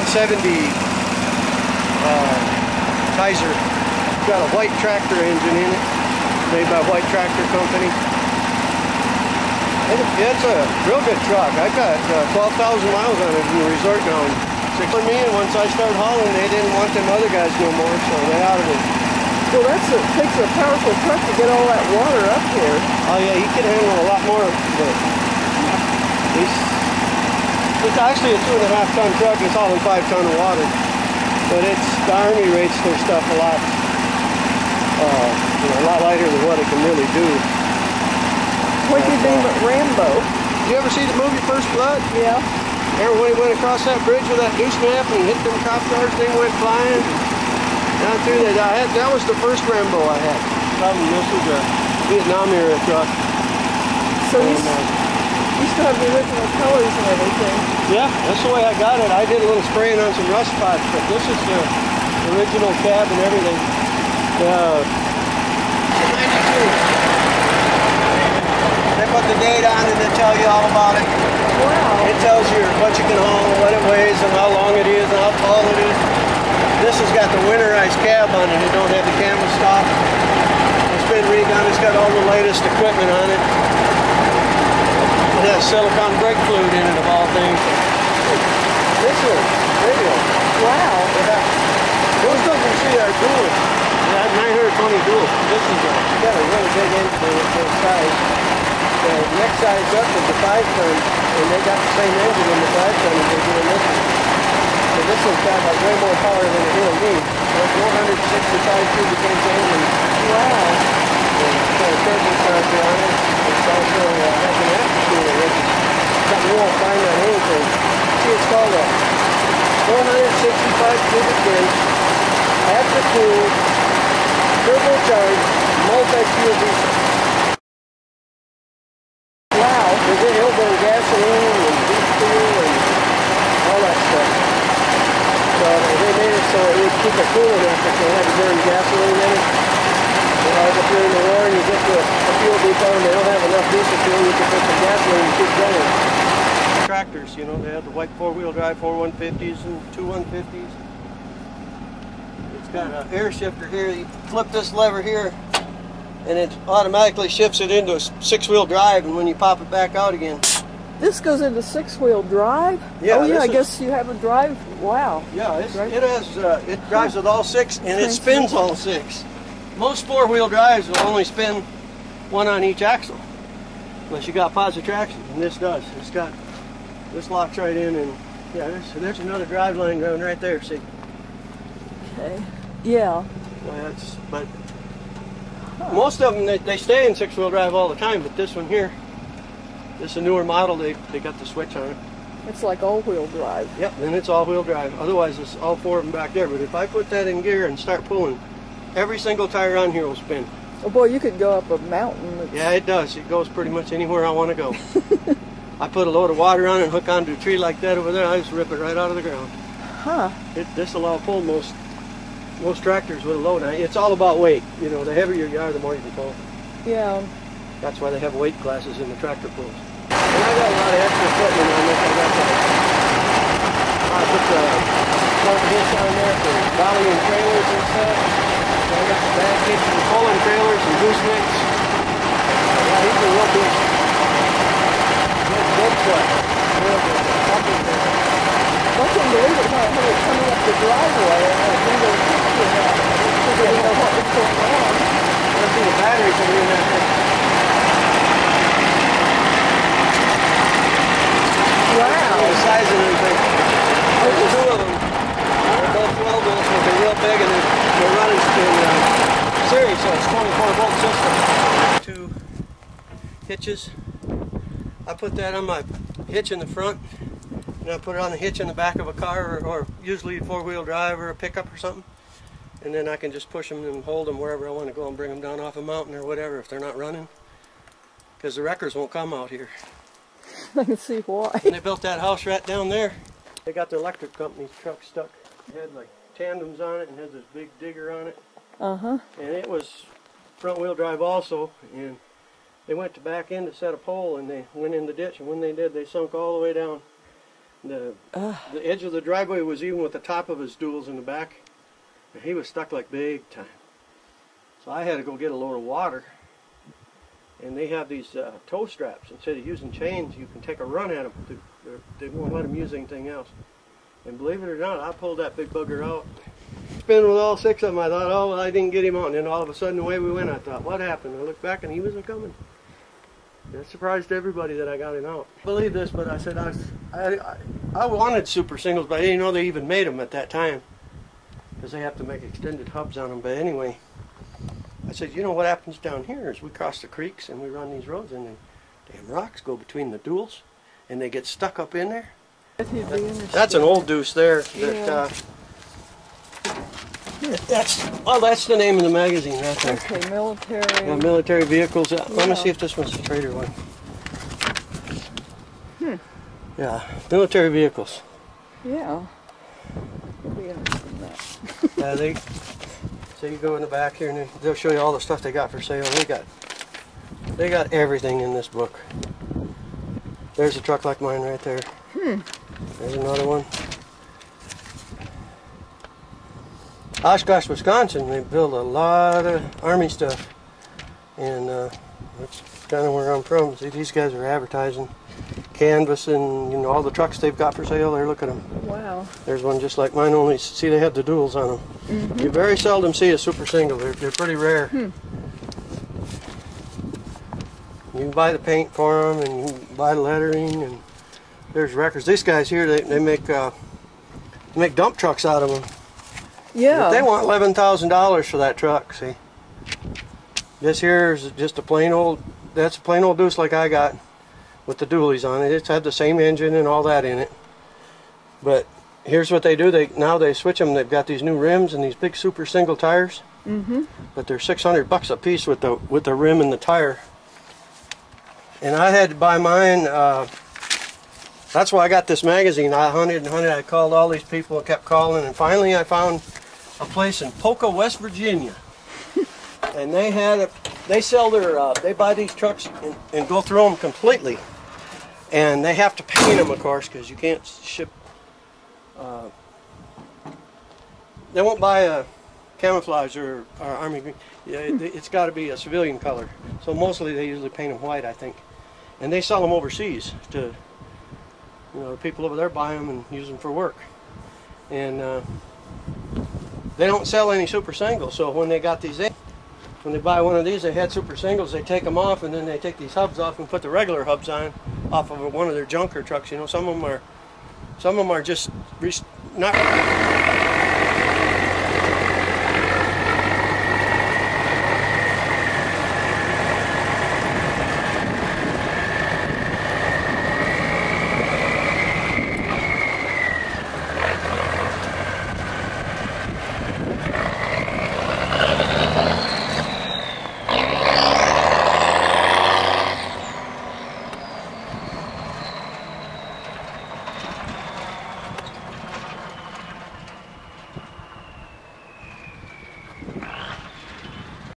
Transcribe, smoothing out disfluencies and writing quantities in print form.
1970 Kaiser. It's got a white tractor engine in it, made by White Tractor Company. It's a real good truck. I got 12,000 miles on it in the resort now. For me, and once I started hauling, they didn't want them other guys no more, so they out of it. Well, it takes a powerful truck to get all that water up here. Oh yeah, he can handle a lot more, but it's actually a 2.5 ton truck. It's hauling 5 ton of water, but the Army rates their stuff a lot lighter than what it can really do. What do you name it, Rambo? Did you ever see the movie First Blood? Yeah. Remember when he went across that bridge with that deuce map and hit them cop cars, thing went flying down through there? That was the first Rambo I had. This was a Vietnam era truck. So you still have the original colors and everything? Yeah, that's the way I got it. I did a little spraying on some rust spots, but this is the original cab and everything. 92. They put the date on it and they tell you all about it. Wow. It tells you what you can haul, what it weighs, and how long it is, and how tall it is. This has got the winterized cab on it. It don't have the camera stop. It's been redone. It's got all the latest equipment on it. It has silicone brake fluid in it, of all things. This is radio. Wow. Most of them see our dual. Yeah, 920 dual. This is got a really big engine for the size. The next size up is the 5 ton, and they got the same engine in the 5 ton as they do in this one. So this one's got like way more power than it really needs. There's 465 cubic inch engine. Wow. It's got a turbo starter on it. It's also has an aftercooler, which is something you won't find on anything. See, it's called a 465 cubic inch aftercooled turbocharged multi-fuel diesel. It'll burn gasoline and diesel and all that stuff. So they made it so it would keep it cool enough if they had to burn gasoline in it. If you're in the war and you get to a fuel depot and they don't have enough diesel fuel, you can put some gasoline and keep going. Tractors, you know, they have the white 4-wheel drive 4 150s and 2 150s. It's got an air shifter here. You flip this lever here, and it automatically shifts it into a 6-wheel drive, and when you pop it back out again. This goes into 6-wheel drive? Yeah. Oh yeah, I guess you have a drive. Wow. Yeah, it drives with all 6, and it spins all 6. Most 4-wheel drives will only spin 1 on each axle, unless you got positive traction, and this does. It's got, this locks right in, and yeah, there's another drive line going right there, see? Okay. Yeah. Well, but most of them, they stay in 6-wheel drive all the time, but this one here, this is a newer model, they got the switch on it. It's like all-wheel drive. Yep, and it's all-wheel drive. Otherwise, it's all 4 of them back there. But if I put that in gear and start pulling, every single tire on here will spin. Oh boy, you could go up a mountain. Yeah, it does. It goes pretty much anywhere I want to go. I put a load of water on it and hook onto a tree like that over there, I just rip it right out of the ground. Huh. This will pull most tractors with a load on it. It's all about weight. You know, the heavier you are, the more you can pull. Yeah. That's why they have weight classes in the tractor pulls. And I got a lot of extra equipment on this. I put the front hitch on there for volleying trailers and stuff. I got the back hitch for pulling trailers and goosenecks. Yeah, these are real big. Big truck. Real big. I couldn't believe it how it coming up the driveway. I think they were that because they didn't know what was going on. Let's see the batteries that are in that thing. Wow. The size of everything. There's 2 of them. They're both 12 volts, but they're real big, and they're running in series, so it's 24-volt system. 2 hitches. I put that on my hitch in the front, and I put it on the hitch in the back of a car, or usually a 4-wheel drive or a pickup or something. And then I can just push them and hold them wherever I want to go and bring them down off a mountain or whatever if they're not running. Because the wreckers won't come out here. I can see why. And they built that house right down there. They got the electric company's truck stuck. It had like tandems on it and had this big digger on it. Uh-huh. And it was front-wheel drive also. And they went to back in to set a pole, and they went in the ditch. And when they did, they sunk all the way down The edge of the driveway was even with the top of his duals in the back. And he was stuck like big time. So I had to go get a load of water. And they have these tow straps. Instead of using chains, you can take a run at them. They won't let them use anything else. And believe it or not, I pulled that big bugger out. Spinning with all 6 of them, I thought, oh, well, I didn't get him out. And then all of a sudden, away we went. I thought, what happened? I looked back, and he wasn't coming. That surprised everybody that I got him out. I believe this, but I said I wanted super singles, but I didn't know they even made them at that time. Because they have to make extended hubs on them. But anyway, I said, you know what happens down here is we cross the creeks and we run these roads, and then damn rocks go between the duals, and they get stuck up in there. That's an old deuce there. That, that's the name of the magazine right there. Okay, military. Yeah, military vehicles. Let me see if this one's the trader one. Yeah, military vehicles. Yeah. I'll be interested in that. Yeah, so you go in the back here and they'll show you all the stuff they got for sale. They got everything in this book. There's a truck like mine right there. There's another one. Oshkosh, Wisconsin, they build a lot of Army stuff. And that's kind of where I'm from. See, these guys are advertising, canvassing, you know, all the trucks they've got for sale. There, look at them. Wow. There's one just like mine, only, see, they have the duals on them. You very seldom see a super single. They're pretty rare. You can buy the paint for them, and you can buy the lettering, and there's records. These guys here, they make dump trucks out of them. Yeah. But they want $11,000 for that truck, see. This here is just a plain old, that's a plain old deuce like I got with the dualies on it. It's had the same engine and all that in it. But here's what they do, now they switch them. They've got these new rims and these big super single tires. But they're $600 a piece with the rim and the tire. And I had to buy mine, that's why I got this magazine. I hunted and hunted. I called all these people and kept calling, and finally I found a place in Polka, West Virginia. And they sell their, they buy these trucks and go through them completely. And they have to paint them, of course, because you can't ship, they won't buy a camouflage or army green. Yeah, it's got to be a civilian color. So mostly they usually paint them white, I think. And they sell them overseas to, you know, the people over there buy them and use them for work. And they don't sell any super singles, so when they got these in, when they buy one of these, they had super singles, they take them off, and then they take these hubs off and put the regular hubs on off of one of their junker trucks. You know, some of them are just not